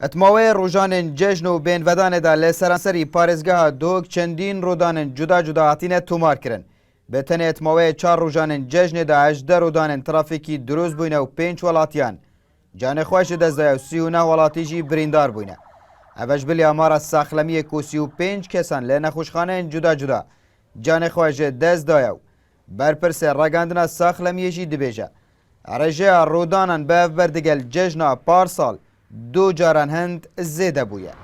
اتماوی روژان جشن و بین ودان دا لسرانسری پارێزگەها دۆک چەندین ڕۆدانن جودا جودا هاتینە تۆمار کردن. بەتەنێ اتماوی 4 روژانن جەژنێدا 18 ڕۆدانن ترافیکی دروست بووینە و 5 وڵاتیان جانێخۆشی دەستدایە و 39 وڵاتیژی بریندار بووینە. ئەڤەش بلی ئامارە ساخلەمیەک و 35 کەسان لە نەخۆشخانەیەن جودا جودا جانێخۆشە دەستدایە و بەرپرسێ ڕاگەاندنە ساخلەمیەژی دبێژە. ڕێژەیە ڕۆدانان بەف بەردەگەل جەژنا پارساڵ دو جاران هند زیده بویه.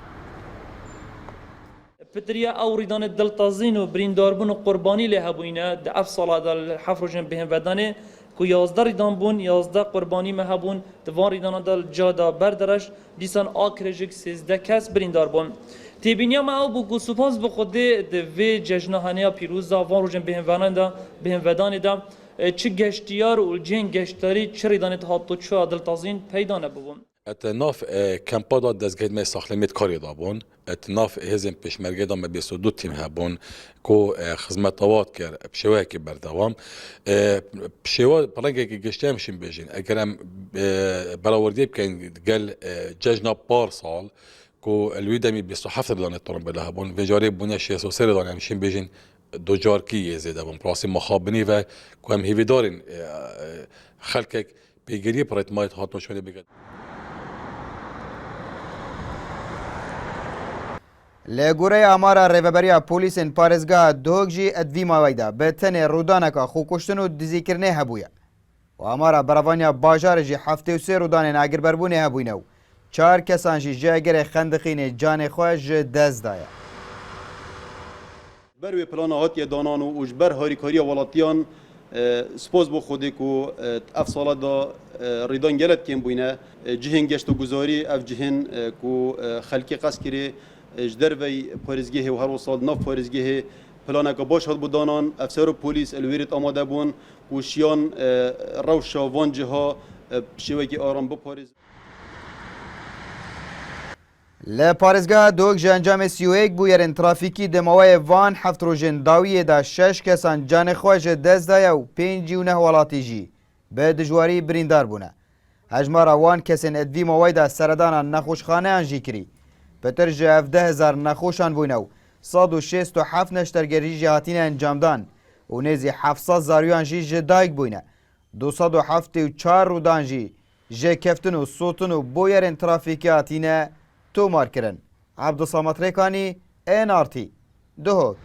پتریا او ریدان دلتازین و برینداربون و قربانی له هبوینه د اف سالا دل حفرجن بهم ودانه کو 11 ریدان بون 11 قربانی مهبون دوان ریدان دل جادا بردرش دیسان آکرجک 13 کس بریندار بون تیبینیا ما او بو سپاس به خود د وی جشنهانه پیروزا وان روجن بهم ودانه دا چه گشتیار و جن گشتاری چه ریدان هاتو چه دلتازین پیدا نبون اتناف کمپادا دزگید می ساخلمیت کاری دابون اتناف هزم پیشمرگی دام 22 تیم هبون کو خدمتوات کر بشوای کی بردوام بشوا برنگه کی گشتیم شیم بیجین اگرم براوردی بکن گل ججنا پارسال کو الویدمی 27 دانه تورن بله هبون وجاری بونه 63 دانه شیم بیجین دو جار کی زیده بون پراسی مخابنی و کو هم هیوی دارین خلک بیگری پرایت مایت هاتون شونه بگید لگوره آمارا ریوبریا پولیسین پارێزگا دۆگژی ئەدوی ماوەیدا بە تەنێ ڕوودانەکە خوکوشتن و دزیکردنێ هەبووە و ئامارا بەڕەوانیا باژارێژی 73 ڕوودانێن ئاگربەربوونێ هەبووینە و 4 کەسانژی ژێگەرێ خەندەخینێ جانێ خۆش دەستدایە. بەروێ پلانە هاتیە دانان و ژبەر هاریکاریە وڵاتیان سپاس بۆ خودێک و ئەف ساڵەدا ڕیدان گەلت کێم بووینە جihên گەشت و گوزاری ئەف جihên ku خەلکی قەس کرێ ji dervey parêzgehê û her sal nav parêzgehê planeka baş hat bû danan efser û polîs elwêrît amade bûn û şiyan rewşa van ciha şêwekî aram biparêz. Li parêzgeha Dog ji encamê sîyoyek bûyerên trafîkî di mawayê van heft rojên dawiyê da 6 kesan canê xwe ji dest daye û 5 neh welatî jî bi dijwarî birîndar bûne. Hejmara wan kesên edvî mawayê da seredana nexweşxaneyan jî kirî. Petir ji 17,000 nexweşan bûne û 167 neştergerî jî hatîne encamdan û nêzî 700 zaroyan jî ji dayîk bûne. 274 rûdan jî ji keftin û sotin û boyerên trafîkê hatîne tômar kirin. Abdusamat Rêkanî, NRT, Duhok.